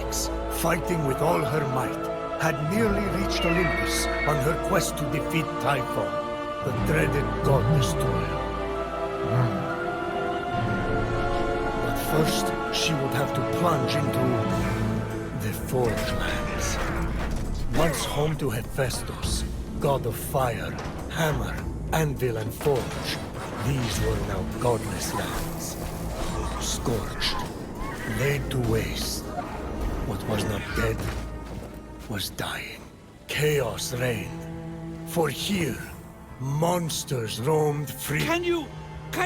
FENYX, fighting with all her might, had nearly reached Olympus on her quest to defeat Typhon, the dreaded God Destroyer. But first, she would have to plunge into the Forge Lands. Once home to Hephaestus, god of fire, hammer, anvil, and forge, these were now godless lands. Scorched, laid to waste. What was not dead was dying. Chaos reigned. For here, monsters roamed free. Can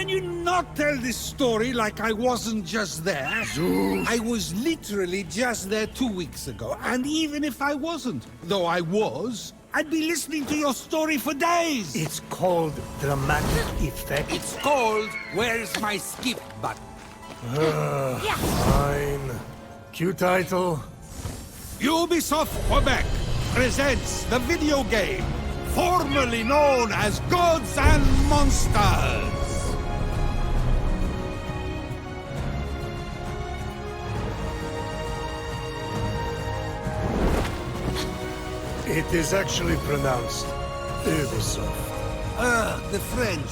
you not tell this story like I wasn't just there? Zeus! I was literally just there 2 weeks ago, and even if I wasn't, though I was, I'd be listening to your story for days! It's called dramatic effect. It's called Where's My Skip Button? Fine. Cue title. Ubisoft Quebec presents the video game formerly known as Gods and Monsters. It is actually pronounced Ubisoft. The French.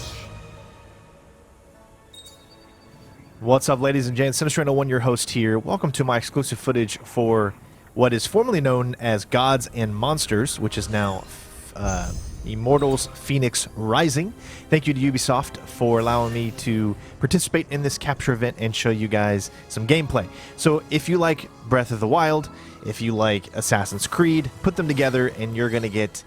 What's up, ladies and gents? Sinister101, your host here. Welcome to my exclusive footage for what is formerly known as Gods and Monsters, which is now Immortals FENYX Rising. Thank you to Ubisoft for allowing me to participate in this capture event and show you guys some gameplay. So if you like Breath of the Wild, if you like Assassin's Creed, put them together and you're going to get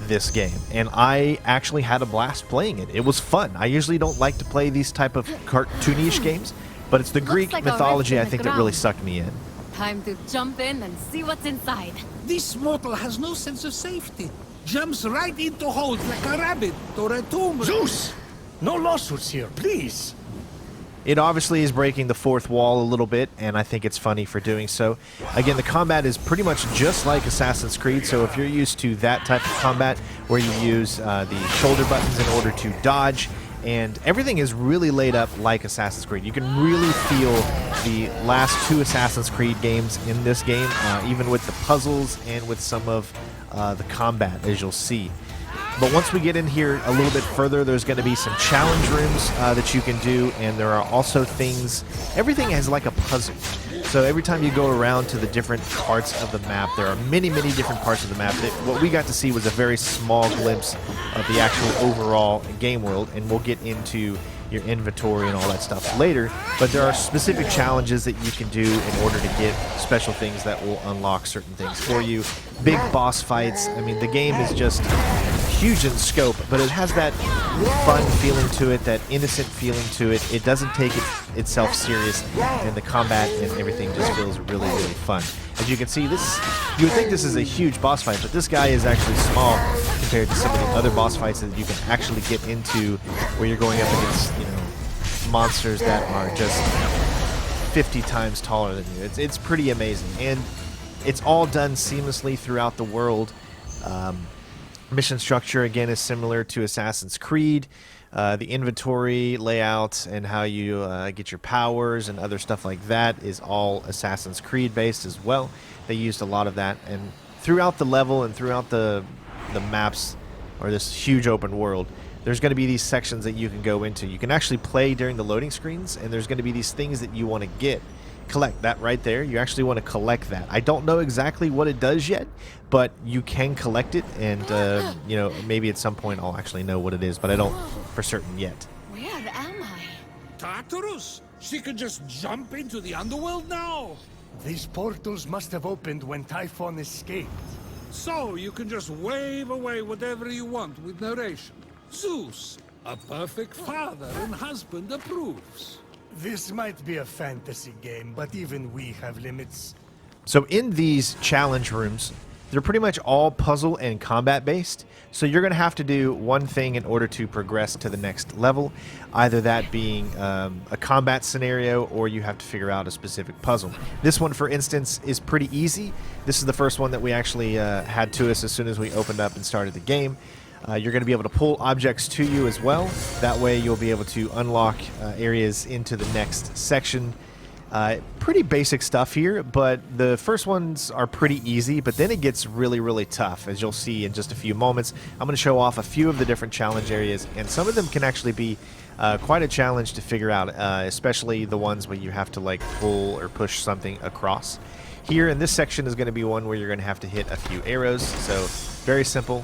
this game. And I actually had a blast playing it. It was fun. I usually don't like to play these type of cartoonish games, but it's the Greek mythology I think that really sucked me in. Time to jump in and see what's inside. This mortal has no sense of safety. Jumps right into holes like a rabbit or a tomb. Zeus! No lawsuits here, please! It obviously is breaking the fourth wall a little bit, and I think it's funny for doing so. Again, the combat is pretty much just like Assassin's Creed, so if you're used to that type of combat where you use the shoulder buttons in order to dodge, and everything is really laid up like Assassin's Creed. You can really feel the last two Assassin's Creed games in this game, even with the puzzles and with some of the combat, as you'll see. But once we get in here a little bit further, there's going to be some challenge rooms that you can do, and there are also things. Everything is like a puzzle. So every time you go around to the different parts of the map, there are many, many different parts of the map. What we got to see was a very small glimpse of the actual overall game world, and we'll get into your inventory and all that stuff later. But there are specific challenges that you can do in order to get special things that will unlock certain things for you. Big boss fights. I mean, the game is just huge in scope, but it has that fun feeling to it, that innocent feeling to it. It doesn't take itself serious, and the combat and everything just feels really, really fun. As you can see, this, you would think this is a huge boss fight, but this guy is actually small compared to some of the other boss fights that you can actually get into, where you're going up against, you know, monsters that are just 50 times taller than you. It's pretty amazing, and it's all done seamlessly throughout the world. Mission structure, again, is similar to Assassin's Creed. The inventory layout and how you get your powers and other stuff like that is all Assassin's Creed based as well. They used a lot of that, and throughout the level and throughout the maps, or this huge open world, there's going to be these sections that you can go into. You can actually play during the loading screens, and there's going to be these things that you want to get. Collect that right there. You actually want to collect that. I don't know exactly what it does yet, but you can collect it, and you know, maybe at some point I'll actually know what it is, but I don't for certain yet. Where am I? Tartarus? She can just jump into the underworld now. These portals must have opened when Typhon escaped. So you can just wave away whatever you want with narration. Zeus, a perfect father and husband, approves. This might be a fantasy game, but even we have limits. So in these challenge rooms, they're pretty much all puzzle and combat based. So you're going to have to do one thing in order to progress to the next level, either that being a combat scenario, or you have to figure out a specific puzzle. This one, for instance, is pretty easy. This is the first one that we actually had to us as soon as we opened up and started the game. You're going to be able to pull objects to you as well. That way you'll be able to unlock areas into the next section. Pretty basic stuff here, but the first ones are pretty easy, but then it gets really, really tough, as you'll see in just a few moments. I'm going to show off a few of the different challenge areas, and some of them can actually be quite a challenge to figure out, especially the ones where you have to like pull or push something across. Here in this section is going to be one where you're going to have to hit a few arrows, so very simple.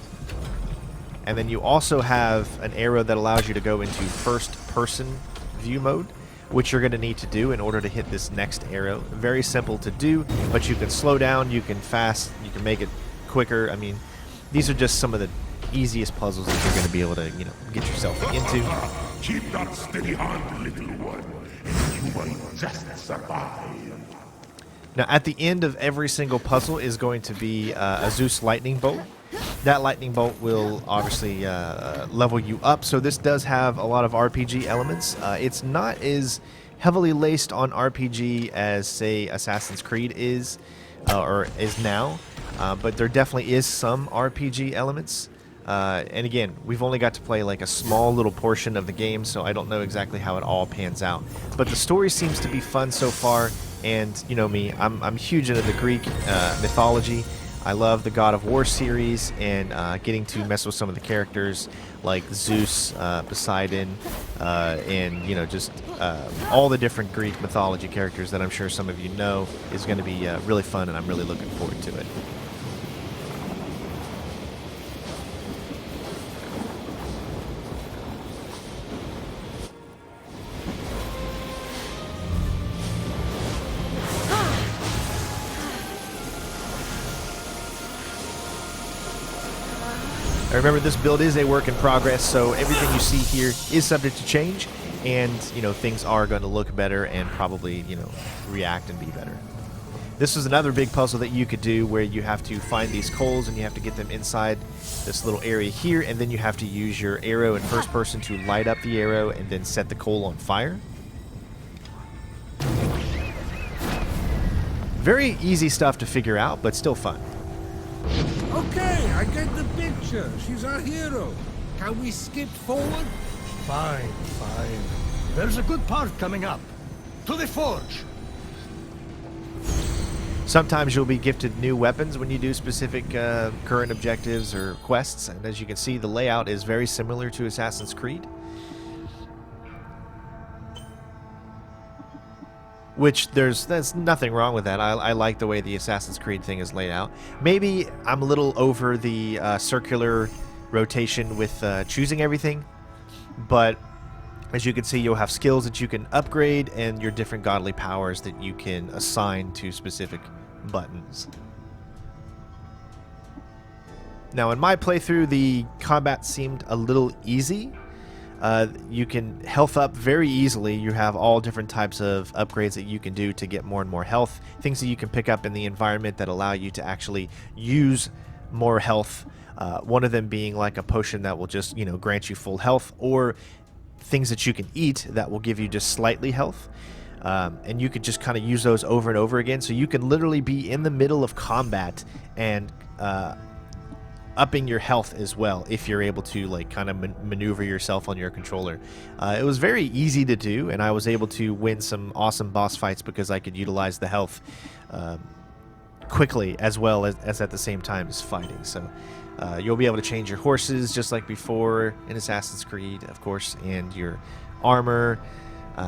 And then you also have an arrow that allows you to go into first-person view mode, which you're going to need to do in order to hit this next arrow. Very simple to do, but you can slow down, you can fast, you can make it quicker. I mean, these are just some of the easiest puzzles that you're going to be able to, get yourself into. Keep that steady hand, little one, and you might just survive. Now, at the end of every single puzzle is going to be a Zeus lightning bolt. That lightning bolt will obviously level you up, so this does have a lot of RPG elements. It's not as heavily laced on RPG as, say, Assassin's Creed is, or is now, but there definitely is some RPG elements. And again, we've only got to play like a small little portion of the game, so I don't know exactly how it all pans out. But the story seems to be fun so far, and you know me, I'm huge into the Greek mythology. I love the God of War series, and getting to mess with some of the characters like Zeus, Poseidon, and just all the different Greek mythology characters that I'm sure some of you know is going to be really fun, and I'm really looking forward to it. Now remember, this build is a work in progress, so everything you see here is subject to change, and things are going to look better and probably react and be better. This is another big puzzle that you could do, where you have to find these coals and you have to get them inside this little area here, and then you have to use your arrow in first person to light up the arrow and then set the coal on fire. Very easy stuff to figure out, but still fun. Okay, I get the picture. She's our hero. Can we skip forward? Fine, fine. There's a good part coming up. To the forge! Sometimes you'll be gifted new weapons when you do specific current objectives or quests, and as you can see, the layout is very similar to Assassin's Creed. Which there's nothing wrong with that. I like the way the Assassin's Creed thing is laid out. Maybe I'm a little over the circular rotation with choosing everything, but as you can see, you'll have skills that you can upgrade and your different godly powers that you can assign to specific buttons. Now, in my playthrough, the combat seemed a little easy. You can health up very easily. You have all different types of upgrades that you can do to get more and more health. Things that you can pick up in the environment that allow you to actually use more health. One of them being like a potion that will just, grant you full health, or things that you can eat that will give you just slightly health. And you could just kind of use those over and over again. So you can literally be in the middle of combat and upping your health as well, if you're able to kind of maneuver yourself on your controller. It was very easy to do, and I was able to win some awesome boss fights because I could utilize the health quickly, as well as at the same time as fighting. So you'll be able to change your horses just like before in Assassin's Creed, of course, and your armor.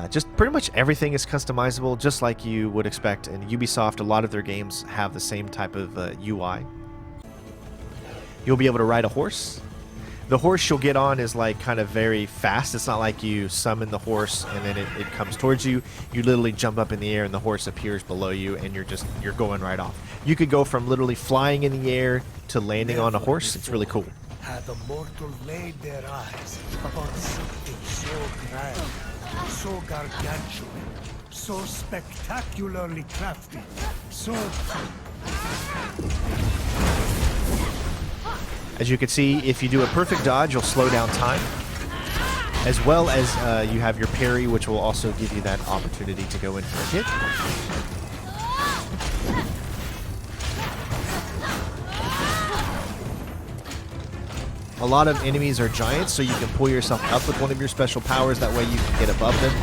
Just pretty much everything is customizable, just like you would expect. And Ubisoft, a lot of their games have the same type of UI. You'll be able to ride a horse. The horse you'll get on is kind of very fast. It's not like you summon the horse and then it comes towards you. You literally jump up in the air and the horse appears below you, and you're going right off. You could go from literally flying in the air to landing on a horse. It's really cool. Had the mortals laid their eyes upon something so grand, so gargantuan, so spectacularly crafty, so... As you can see, if you do a perfect dodge, you'll slow down time, as well as you have your parry, which will also give you that opportunity to go in for a hit. A lot of enemies are giants, so you can pull yourself up with one of your special powers. That way you can get above them.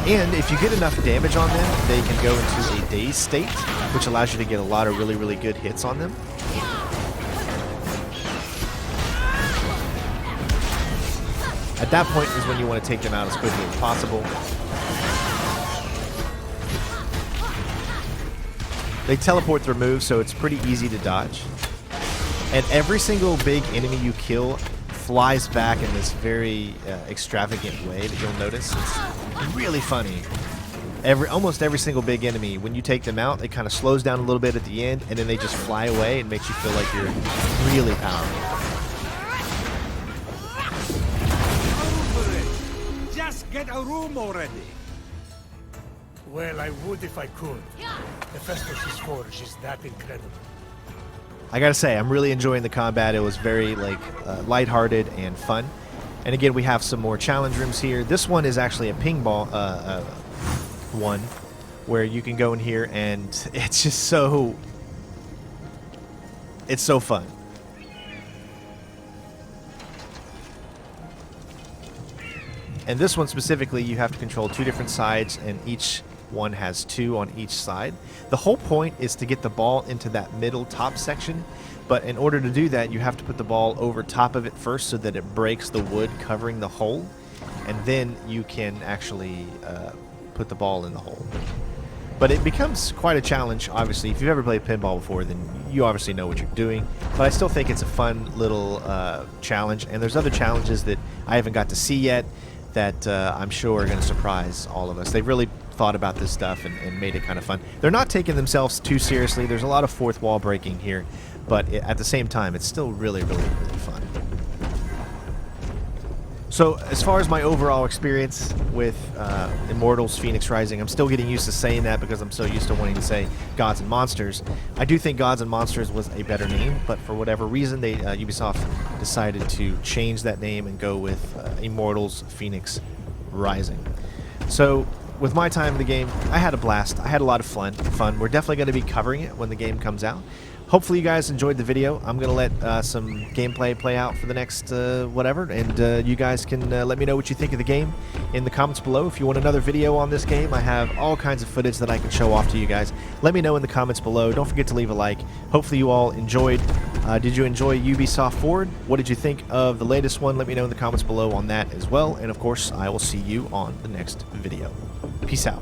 And if you get enough damage on them, they can go into a dazed state, which allows you to get a lot of really, really good hits on them. At that point is when you want to take them out as quickly as possible. They teleport their moves, so it's pretty easy to dodge. And every single big enemy you kill flies back in this very extravagant way that you'll notice. It's really funny. Almost every single big enemy, when you take them out, it kind of slows down a little bit at the end, and then they just fly away and makes you feel like you're really powerful. Over it. Just get a room already. Well, I would if I could. Hephaestus' forge is that incredible. I gotta say, I'm really enjoying the combat. It was very lighthearted and fun. And again, we have some more challenge rooms here. This one is actually a ping ball one, where you can go in here and it's just so... It's so fun. And this one specifically, you have to control 2 different sides, and each one has 2 on each side. The whole point is to get the ball into that middle top section, but in order to do that, you have to put the ball over top of it first so that it breaks the wood covering the hole, and then you can actually put the ball in the hole. But it becomes quite a challenge, obviously. If you've ever played pinball before, then you obviously know what you're doing. But I still think it's a fun little challenge, and there's other challenges that I haven't got to see yet that I'm sure are going to surprise all of us. They've really thought about this stuff and made it kind of fun. They're not taking themselves too seriously. There's a lot of fourth wall breaking here, but at the same time, it's still really, really, really fun. So as far as my overall experience with Immortals FENYX Rising, I'm still getting used to saying that because I'm so used to wanting to say Gods and Monsters. I do think Gods and Monsters was a better name, but for whatever reason, Ubisoft decided to change that name and go with Immortals FENYX Rising. So with my time in the game, I had a blast. I had a lot of fun. We're definitely going to be covering it when the game comes out. Hopefully you guys enjoyed the video. I'm going to let some gameplay play out for the next whatever, and you guys can let me know what you think of the game in the comments below. If you want another video on this game, I have all kinds of footage that I can show off to you guys. Let me know in the comments below. Don't forget to leave a like. Hopefully you all enjoyed. Did you enjoy Ubisoft Forward? What did you think of the latest one? Let me know in the comments below on that as well. And of course, I will see you on the next video. Peace out.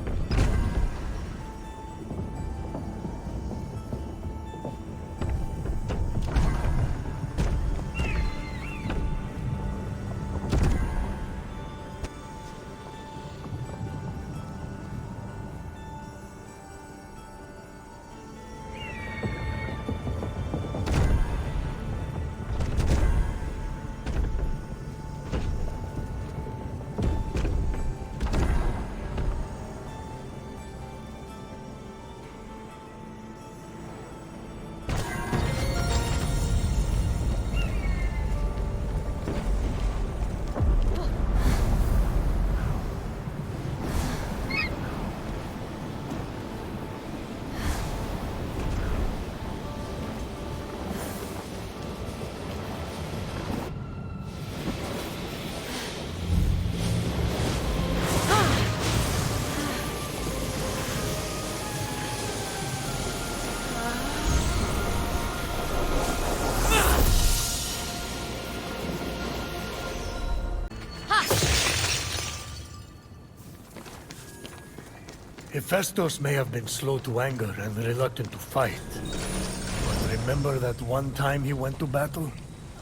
Hephaestus may have been slow to anger and reluctant to fight. But remember that one time he went to battle?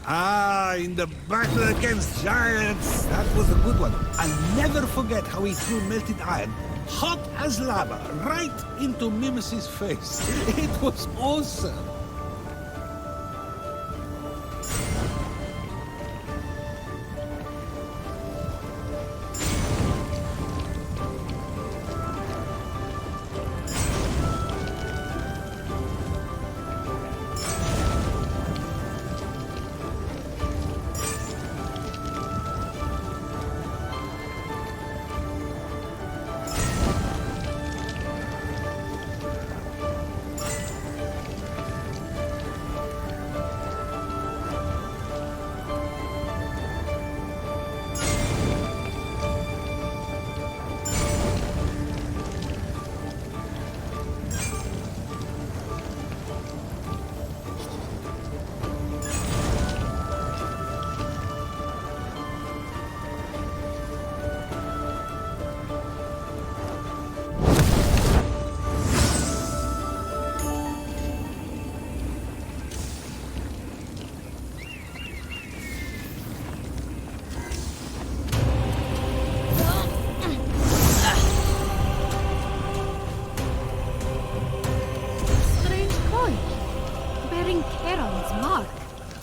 Ah, in the battle against giants. That was a good one. I'll never forget how he threw melted iron, hot as lava, right into Mimesis' face. It was awesome.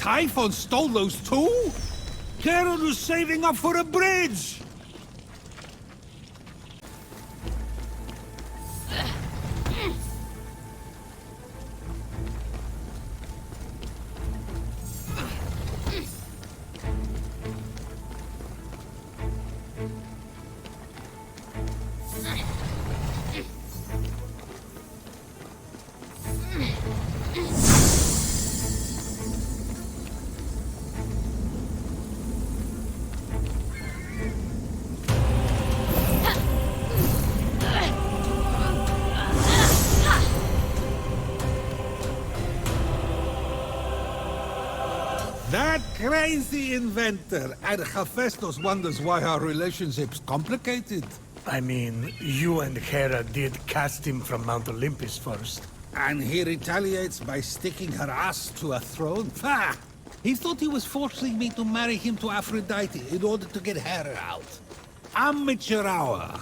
Typhon stole those too? Charon was saving up for a bridge! That crazy inventor, and Hephaestus wonders why our relationship's complicated. I mean, you and Hera did cast him from Mount Olympus first. And he retaliates by sticking her ass to a throne? Ha! He thought he was forcing me to marry him to Aphrodite in order to get Hera out. Amateur hour.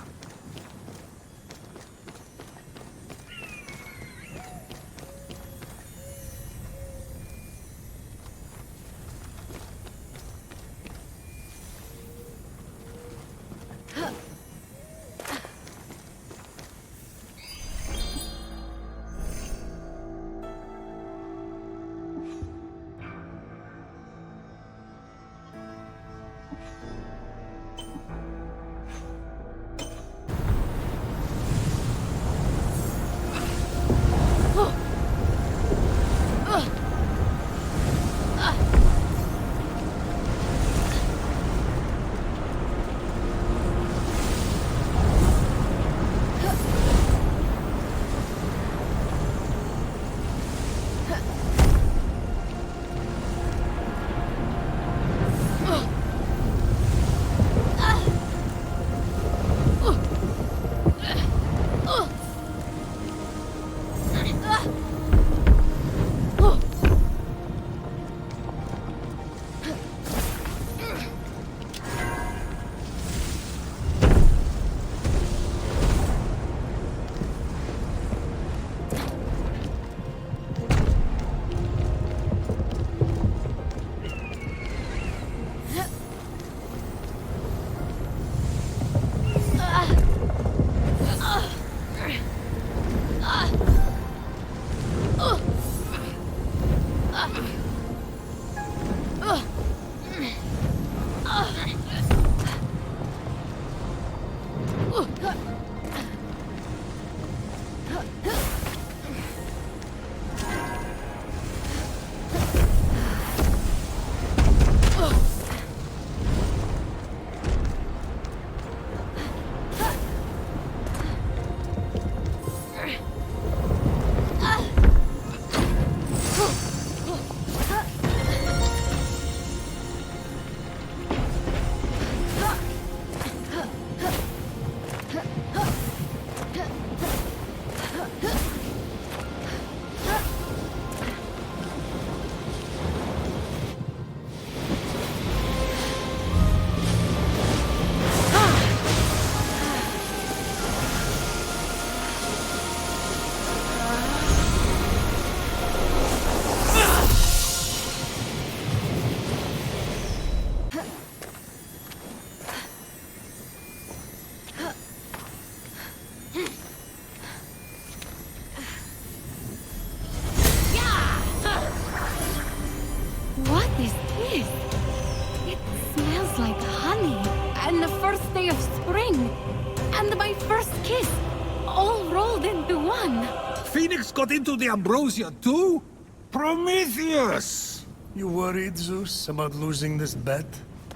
FENYX got into the ambrosia too? Prometheus! You worried, Zeus, about losing this bet?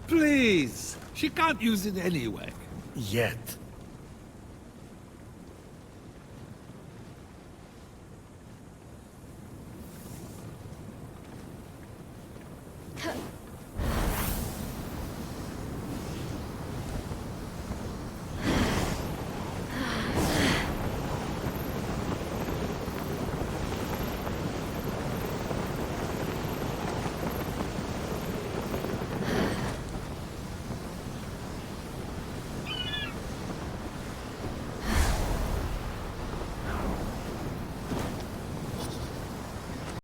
Please, she can't use it anyway. Yet.